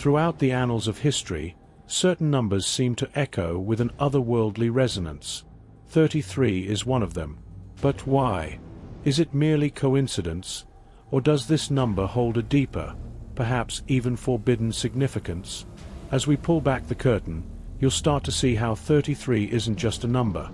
Throughout the annals of history, certain numbers seem to echo with an otherworldly resonance. 33 is one of them. But why? Is it merely coincidence, or does this number hold a deeper, perhaps even forbidden significance? As we pull back the curtain, you'll start to see how 33 isn't just a number.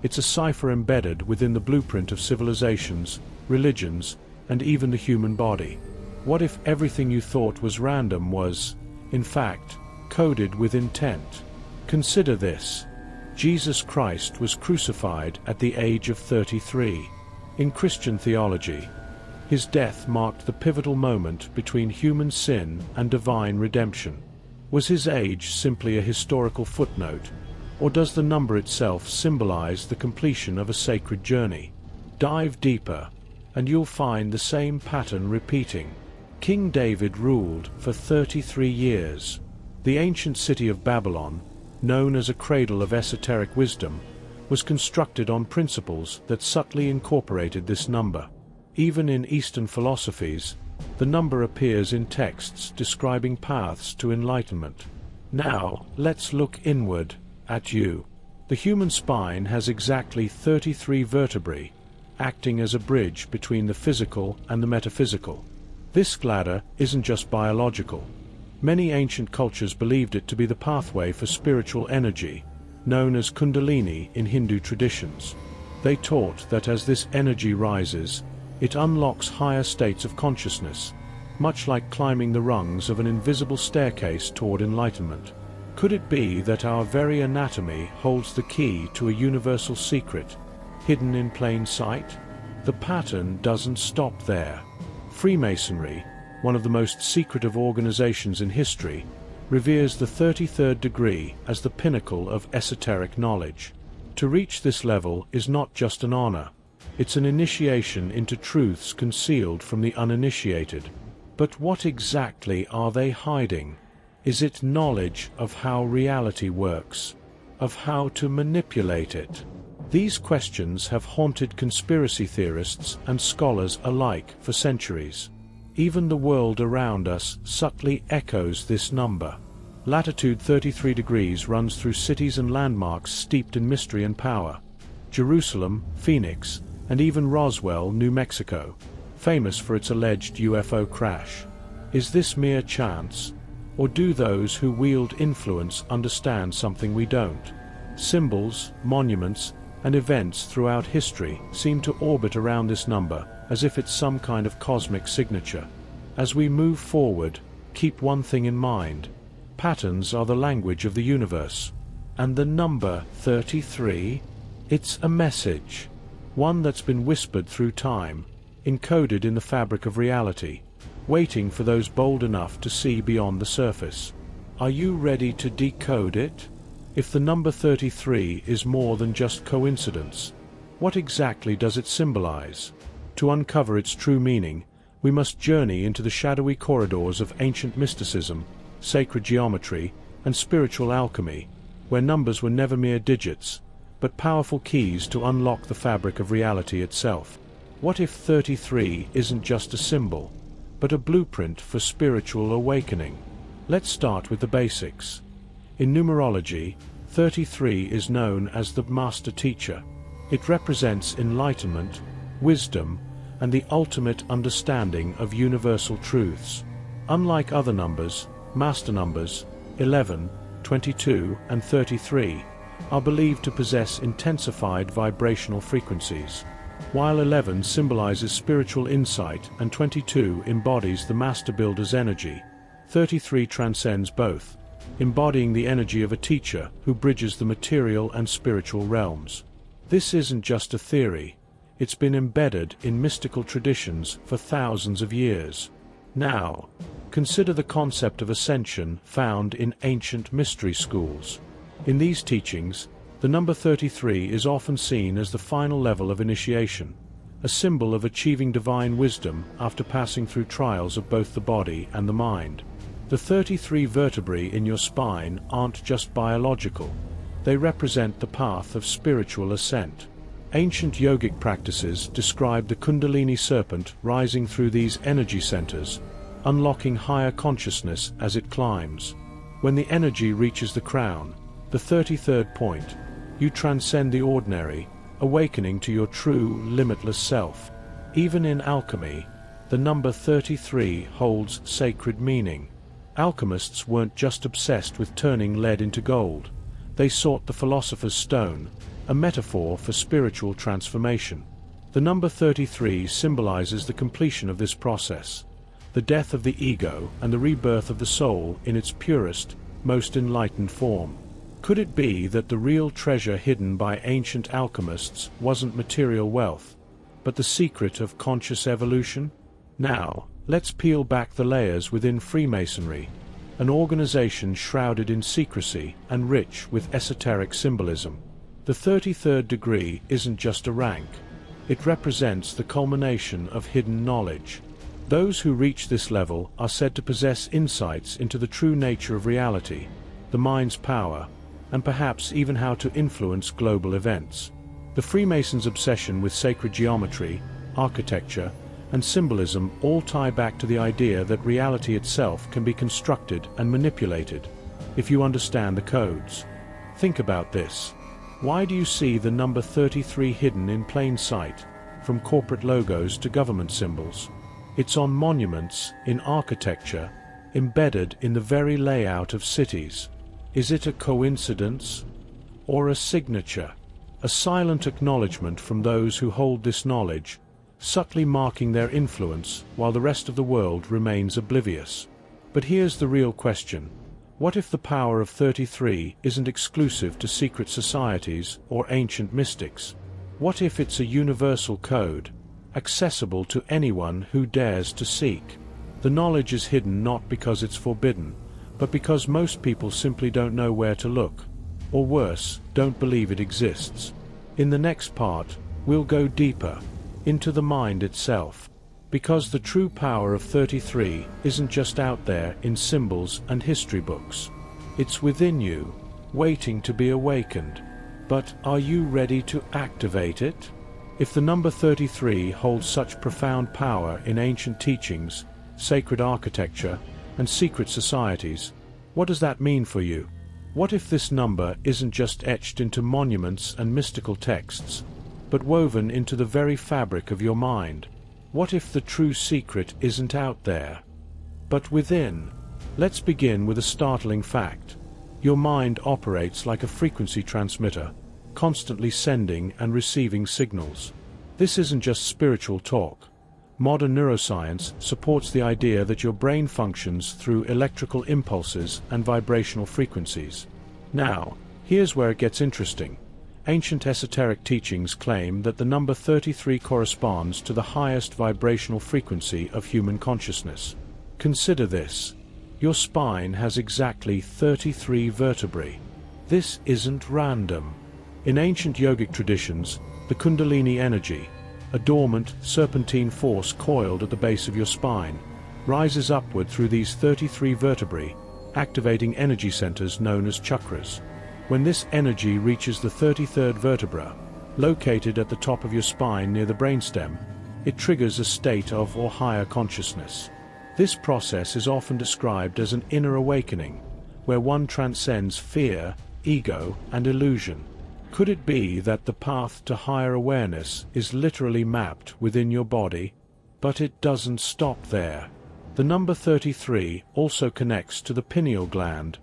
It's a cipher embedded within the blueprint of civilizations, religions, and even the human body. What if everything you thought was random was, in fact, coded with intent? Consider this. Jesus Christ was crucified at the age of 33. In Christian theology, his death marked the pivotal moment between human sin and divine redemption. Was his age simply a historical footnote, or does the number itself symbolize the completion of a sacred journey? Dive deeper, and you'll find the same pattern repeating. King David ruled for 33 years. The ancient city of Babylon, known as a cradle of esoteric wisdom, was constructed on principles that subtly incorporated this number. Even in Eastern philosophies, the number appears in texts describing paths to enlightenment. Now, let's look inward, at you. The human spine has exactly 33 vertebrae, acting as a bridge between the physical and the metaphysical. This ladder isn't just biological. Many ancient cultures believed it to be the pathway for spiritual energy, known as Kundalini in Hindu traditions. They taught that as this energy rises, it unlocks higher states of consciousness, much like climbing the rungs of an invisible staircase toward enlightenment. Could it be that our very anatomy holds the key to a universal secret, hidden in plain sight? The pattern doesn't stop there. Freemasonry, one of the most secretive organizations in history, reveres the 33rd degree as the pinnacle of esoteric knowledge. To reach this level is not just an honor. It's an initiation into truths concealed from the uninitiated. But what exactly are they hiding? Is it knowledge of how reality works? Of how to manipulate it? These questions have haunted conspiracy theorists and scholars alike for centuries. Even the world around us subtly echoes this number. Latitude 33 degrees runs through cities and landmarks steeped in mystery and power. Jerusalem, Phoenix, and even Roswell, New Mexico, famous for its alleged UFO crash. Is this mere chance? Or do those who wield influence understand something we don't? Symbols, monuments, and events throughout history seem to orbit around this number as if it's some kind of cosmic signature. As we move forward, keep one thing in mind. Patterns are the language of the universe. And the number 33? It's a message. One that's been whispered through time, encoded in the fabric of reality, waiting for those bold enough to see beyond the surface. Are you ready to decode it? If the number 33 is more than just coincidence, what exactly does it symbolize? To uncover its true meaning, we must journey into the shadowy corridors of ancient mysticism, sacred geometry, and spiritual alchemy, where numbers were never mere digits, but powerful keys to unlock the fabric of reality itself. What if 33 isn't just a symbol, but a blueprint for spiritual awakening? Let's start with the basics. In numerology, 33 is known as the master teacher. It represents enlightenment, wisdom, and the ultimate understanding of universal truths. Unlike other numbers, master numbers, 11, 22, and 33, are believed to possess intensified vibrational frequencies. While 11 symbolizes spiritual insight and 22 embodies the master builder's energy, 33 transcends both, embodying the energy of a teacher who bridges the material and spiritual realms. This isn't just a theory. It's been embedded in mystical traditions for thousands of years. Now, consider the concept of ascension found in ancient mystery schools. In these teachings, the number 33 is often seen as the final level of initiation, a symbol of achieving divine wisdom after passing through trials of both the body and the mind. The 33 vertebrae in your spine aren't just biological. They represent the path of spiritual ascent. Ancient yogic practices describe the Kundalini serpent rising through these energy centers, unlocking higher consciousness as it climbs. When the energy reaches the crown, the 33rd point, you transcend the ordinary, awakening to your true, limitless self. Even in alchemy, the number 33 holds sacred meaning. Alchemists weren't just obsessed with turning lead into gold. They sought the philosopher's stone, a metaphor for spiritual transformation. The number 33 symbolizes the completion of this process, the death of the ego and the rebirth of the soul in its purest, most enlightened form. Could it be that the real treasure hidden by ancient alchemists wasn't material wealth, but the secret of conscious evolution? Now, let's peel back the layers within Freemasonry, an organization shrouded in secrecy and rich with esoteric symbolism. The 33rd degree isn't just a rank. It represents the culmination of hidden knowledge. Those who reach this level are said to possess insights into the true nature of reality, the mind's power, and perhaps even how to influence global events. The Freemasons' obsession with sacred geometry, architecture, and symbolism all tie back to the idea that reality itself can be constructed and manipulated, if you understand the codes. Think about this. Why do you see the number 33 hidden in plain sight, from corporate logos to government symbols? It's on monuments, in architecture, embedded in the very layout of cities. Is it a coincidence? Or a signature? A silent acknowledgement from those who hold this knowledge, subtly marking their influence while the rest of the world remains oblivious. But here's the real question. What if the power of 33 isn't exclusive to secret societies or ancient mystics? What if it's a universal code, accessible to anyone who dares to seek? The knowledge is hidden not because it's forbidden, but because most people simply don't know where to look, or worse, don't believe it exists. In the next part, we'll go deeper, into the mind itself, because the true power of 33 isn't just out there in symbols and history books. It's within you, waiting to be awakened. But are you ready to activate it? If the number 33 holds such profound power in ancient teachings, sacred architecture, and secret societies, what does that mean for you? What if this number isn't just etched into monuments and mystical texts, but woven into the very fabric of your mind? What if the true secret isn't out there, but within? Let's begin with a startling fact. Your mind operates like a frequency transmitter, constantly sending and receiving signals. This isn't just spiritual talk. Modern neuroscience supports the idea that your brain functions through electrical impulses and vibrational frequencies. Now, here's where it gets interesting. Ancient esoteric teachings claim that the number 33 corresponds to the highest vibrational frequency of human consciousness. Consider this. Your spine has exactly 33 vertebrae. This isn't random. In ancient yogic traditions, the Kundalini energy, a dormant, serpentine force coiled at the base of your spine, rises upward through these 33 vertebrae, activating energy centers known as chakras. When this energy reaches the 33rd vertebra, located at the top of your spine near the brainstem, it triggers a state of or higher consciousness. This process is often described as an inner awakening, where one transcends fear, ego, and illusion. Could it be that the path to higher awareness is literally mapped within your body? But it doesn't stop there. The number 33 also connects to the pineal gland,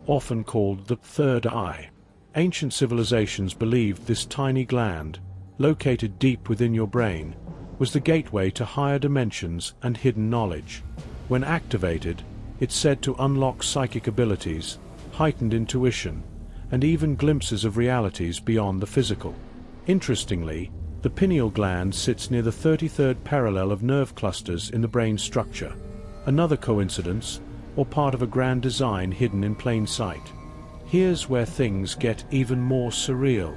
often called the third eye. Ancient civilizations believed this tiny gland, located deep within your brain, was the gateway to higher dimensions and hidden knowledge. When activated, it's said to unlock psychic abilities, heightened intuition, and even glimpses of realities beyond the physical. Interestingly, the pineal gland sits near the 33rd parallel of nerve clusters in the brain structure. Another coincidence, or part of a grand design hidden in plain sight? Here's where things get even more surreal.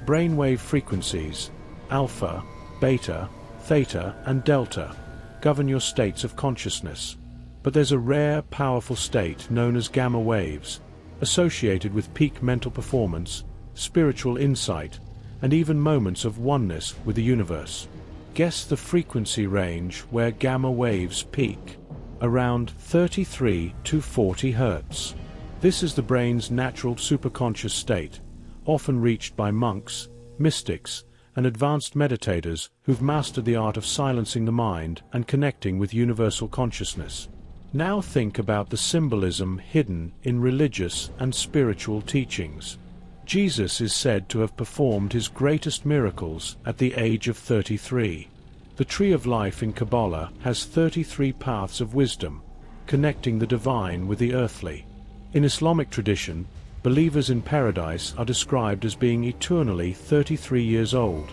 Brainwave frequencies, alpha, beta, theta, and delta, govern your states of consciousness. But there's a rare, powerful state known as gamma waves, associated with peak mental performance, spiritual insight, and even moments of oneness with the universe. Guess the frequency range where gamma waves peak. around 33 to 40 Hz. This is the brain's natural superconscious state, often reached by monks, mystics, and advanced meditators who've mastered the art of silencing the mind and connecting with universal consciousness. Now think about the symbolism hidden in religious and spiritual teachings. Jesus is said to have performed his greatest miracles at the age of 33. The Tree of Life in Kabbalah has 33 paths of wisdom, connecting the divine with the earthly. In Islamic tradition, believers in paradise are described as being eternally 33 years old,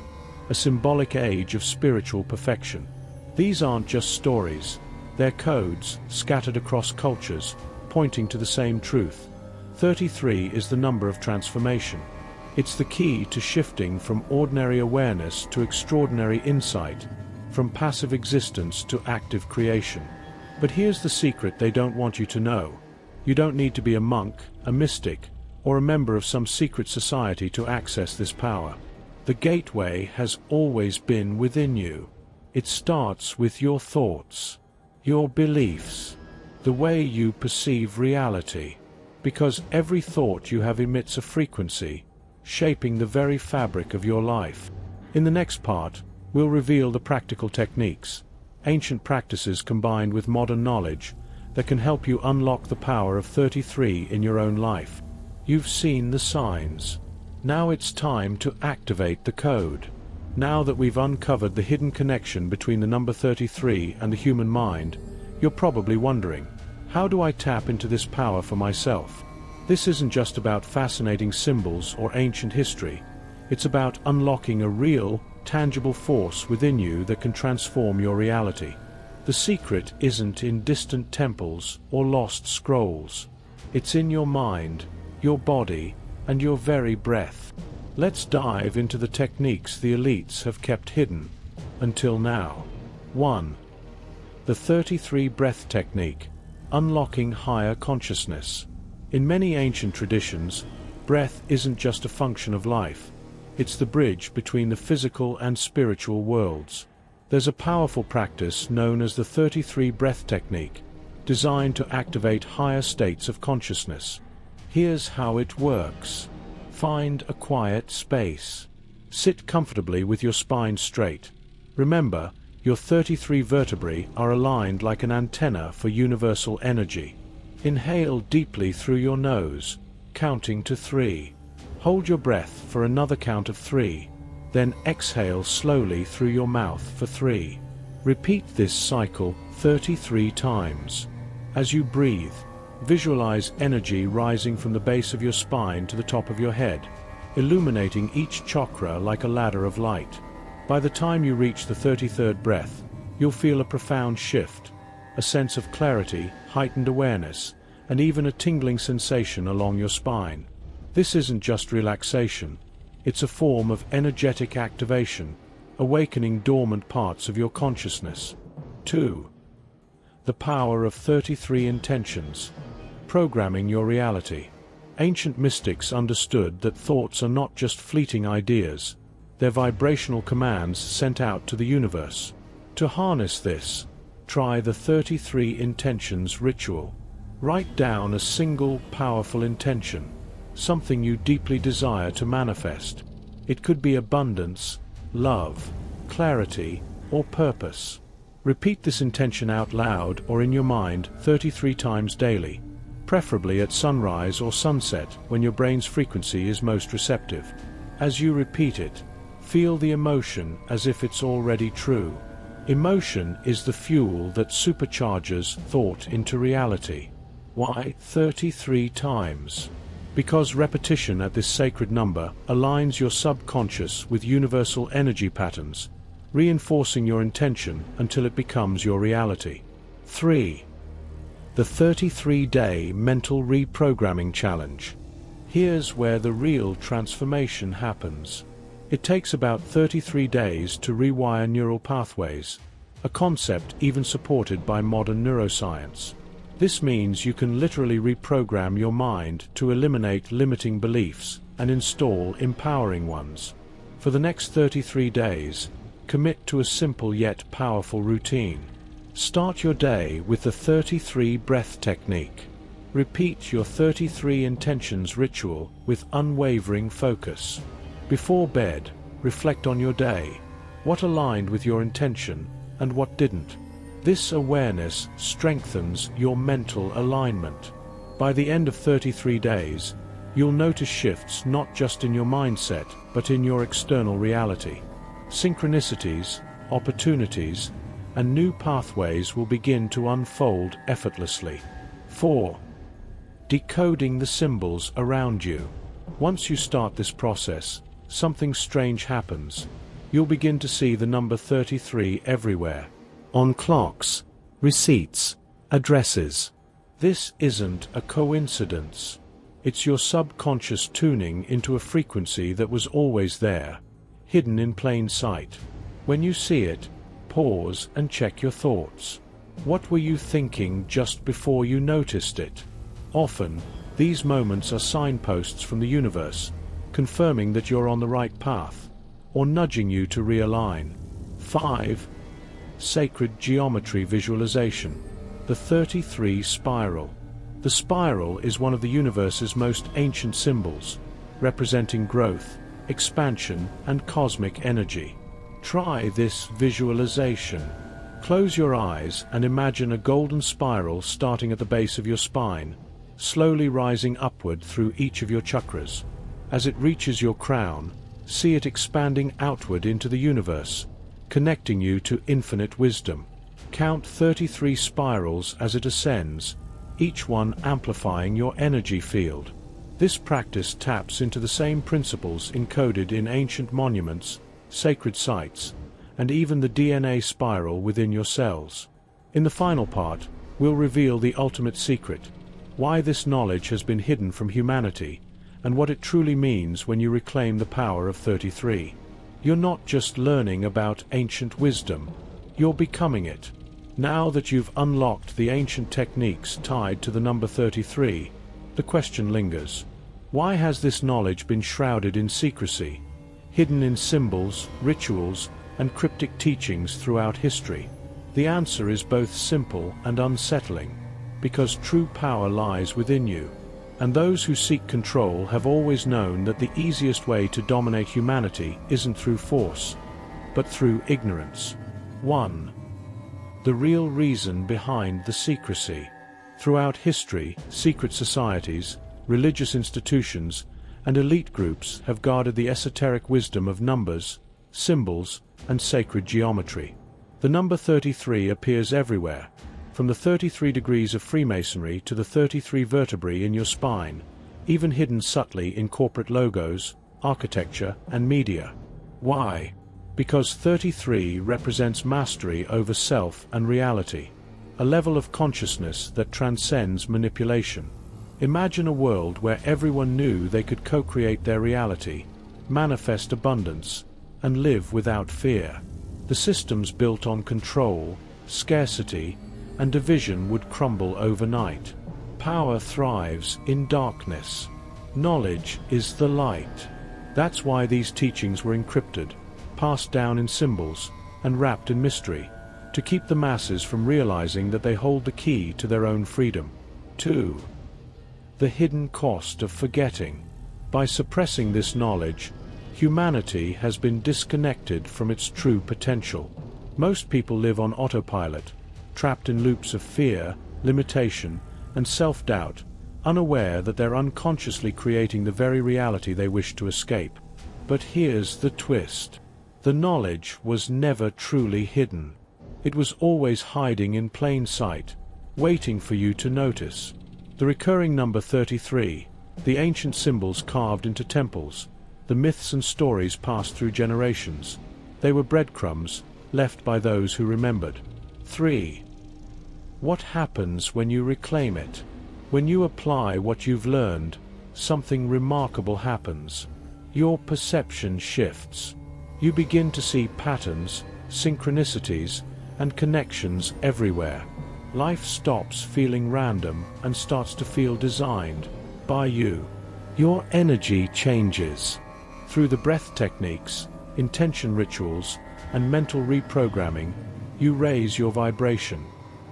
a symbolic age of spiritual perfection. These aren't just stories, they're codes scattered across cultures, pointing to the same truth. 33 is the number of transformation. It's the key to shifting from ordinary awareness to extraordinary insight, from passive existence to active creation. But here's the secret they don't want you to know. You don't need to be a monk, a mystic, or a member of some secret society to access this power. The gateway has always been within you. It starts with your thoughts, your beliefs, the way you perceive reality. Because every thought you have emits a frequency, shaping the very fabric of your life. In the next part, we'll reveal the practical techniques, ancient practices combined with modern knowledge, that can help you unlock the power of 33 in your own life. You've seen the signs. Now it's time to activate the code. Now that we've uncovered the hidden connection between the number 33 and the human mind, you're probably wondering, how do I tap into this power for myself? This isn't just about fascinating symbols or ancient history. It's about unlocking a real, tangible force within you that can transform your reality. The secret isn't in distant temples or lost scrolls. It's in your mind, your body, and your very breath. Let's dive into the techniques the elites have kept hidden until now. 1. The 33 breath technique. Unlocking higher consciousness. In many ancient traditions, breath isn't just a function of life. It's the bridge between the physical and spiritual worlds. There's a powerful practice known as the 33 breath technique, designed to activate higher states of consciousness. Here's how it works. Find a quiet space. Sit comfortably with your spine straight. Remember, your 33 vertebrae are aligned like an antenna for universal energy. Inhale deeply through your nose, counting to 3. Hold your breath for another count of 3. Then exhale slowly through your mouth for 3. Repeat this cycle 33 times. As you breathe, visualize energy rising from the base of your spine to the top of your head, illuminating each chakra like a ladder of light. By the time you reach the 33rd breath, you'll feel a profound shift, a sense of clarity, heightened awareness, and even a tingling sensation along your spine. This isn't just relaxation, it's a form of energetic activation, awakening dormant parts of your consciousness. 2. The power of 33 intentions. Programming your reality. Ancient mystics understood that thoughts are not just fleeting ideas, they're vibrational commands sent out to the universe. To harness this, try the 33 intentions ritual. Write down a single powerful intention, something you deeply desire to manifest. It could be abundance, love, clarity, or purpose. Repeat this intention out loud or in your mind 33 times daily, preferably at sunrise or sunset when your brain's frequency is most receptive. As you repeat it, feel the emotion as if it's already true. Emotion is the fuel that supercharges thought into reality. Why 33 times? Because repetition at this sacred number aligns your subconscious with universal energy patterns, reinforcing your intention until it becomes your reality. 3. The 33-day mental reprogramming challenge. Here's where the real transformation happens. It takes about 33 days to rewire neural pathways, a concept even supported by modern neuroscience. This means you can literally reprogram your mind to eliminate limiting beliefs and install empowering ones. For the next 33 days, commit to a simple yet powerful routine. Start your day with the 33 breath technique. Repeat your 33 intentions ritual with unwavering focus. Before bed, reflect on your day. What aligned with your intention and what didn't? This awareness strengthens your mental alignment. By the end of 33 days, you'll notice shifts not just in your mindset, but in your external reality. Synchronicities, opportunities, and new pathways will begin to unfold effortlessly. 4. Decoding the symbols around you. Once you start this process, something strange happens. You'll begin to see the number 33 everywhere. On clocks, receipts, addresses. This isn't a coincidence. It's your subconscious tuning into a frequency that was always there, hidden in plain sight. When you see it, pause and check your thoughts. What were you thinking just before you noticed it? Often, these moments are signposts from the universe, confirming that you're on the right path, or nudging you to realign. 5. Sacred geometry visualization. The 33 spiral. The spiral is one of the universe's most ancient symbols, representing growth, expansion, and cosmic energy. Try this visualization. Close your eyes and imagine a golden spiral starting at the base of your spine, slowly rising upward through each of your chakras. As it reaches your crown, see it expanding outward into the universe, connecting you to infinite wisdom. Count 33 spirals as it ascends, each one amplifying your energy field. This practice taps into the same principles encoded in ancient monuments, sacred sites, and even the DNA spiral within your cells. In the final part, we'll reveal the ultimate secret, why this knowledge has been hidden from humanity, and what it truly means when you reclaim the power of 33. You're not just learning about ancient wisdom, you're becoming it. Now that you've unlocked the ancient techniques tied to the number 33, the question lingers. Why has this knowledge been shrouded in secrecy, hidden in symbols, rituals, and cryptic teachings throughout history? The answer is both simple and unsettling, because true power lies within you, and those who seek control have always known that the easiest way to dominate humanity isn't through force, but through ignorance. 1. The real reason behind the secrecy. Throughout history, secret societies, religious institutions, and elite groups have guarded the esoteric wisdom of numbers, symbols, and sacred geometry. The number 33 appears everywhere, from the 33 degrees of Freemasonry to the 33 vertebrae in your spine, even hidden subtly in corporate logos, architecture, and media. Why? Because 33 represents mastery over self and reality, a level of consciousness that transcends manipulation. Imagine a world where everyone knew they could co-create their reality, manifest abundance, and live without fear. The systems built on control, scarcity, and division would crumble overnight. Power thrives in darkness. Knowledge is the light. That's why these teachings were encrypted, passed down in symbols, and wrapped in mystery, to keep the masses from realizing that they hold the key to their own freedom. 2. The hidden cost of forgetting. By suppressing this knowledge, humanity has been disconnected from its true potential. Most people live on autopilot, trapped in loops of fear, limitation, and self-doubt, unaware that they're unconsciously creating the very reality they wish to escape. But here's the twist. The knowledge was never truly hidden. It was always hiding in plain sight, waiting for you to notice. The recurring number 33, the ancient symbols carved into temples, the myths and stories passed through generations. They were breadcrumbs, left by those who remembered. 3. What happens when you reclaim it? When you apply what you've learned, something remarkable happens. Your perception shifts. You begin to see patterns, synchronicities, and connections everywhere. Life stops feeling random and starts to feel designed by you. Your energy changes. Through the breath techniques, intention rituals, and mental reprogramming, you raise your vibration.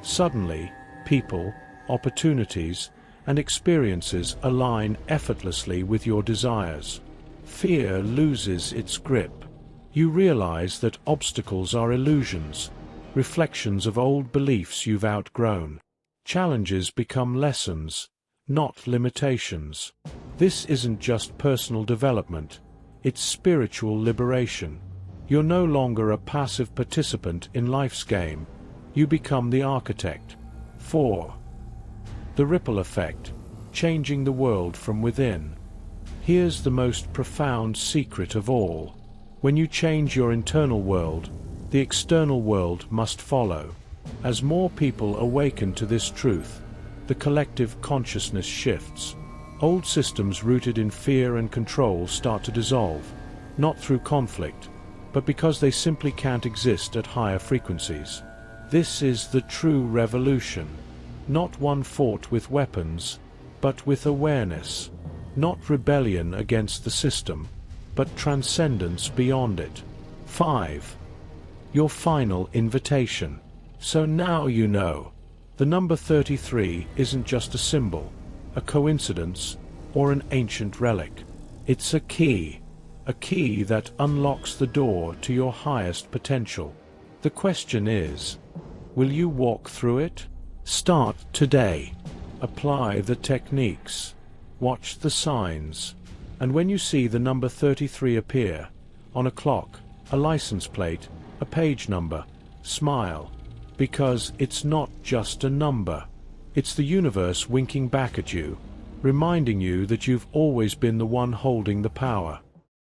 Suddenly, people, opportunities, and experiences align effortlessly with your desires. Fear loses its grip. You realize that obstacles are illusions, reflections of old beliefs you've outgrown. Challenges become lessons, not limitations. This isn't just personal development, it's spiritual liberation. You're no longer a passive participant in life's game, you become the architect. 4. The ripple effect, changing the world from within. Here's the most profound secret of all. When you change your internal world, the external world must follow. As more people awaken to this truth, the collective consciousness shifts. Old systems rooted in fear and control start to dissolve, not through conflict, but because they simply can't exist at higher frequencies. This is the true revolution, not one fought with weapons, but with awareness. Not rebellion against the system, but transcendence beyond it. 5. Your final invitation. So now you know. The number 33 isn't just a symbol, a coincidence, or an ancient relic. It's a key that unlocks the door to your highest potential. The question is, will you walk through it? Start today. Apply the techniques. Watch the signs. And when you see the number 33 appear, on a clock, a license plate, a page number, smile. Because it's not just a number. It's the universe winking back at you, reminding you that you've always been the one holding the power.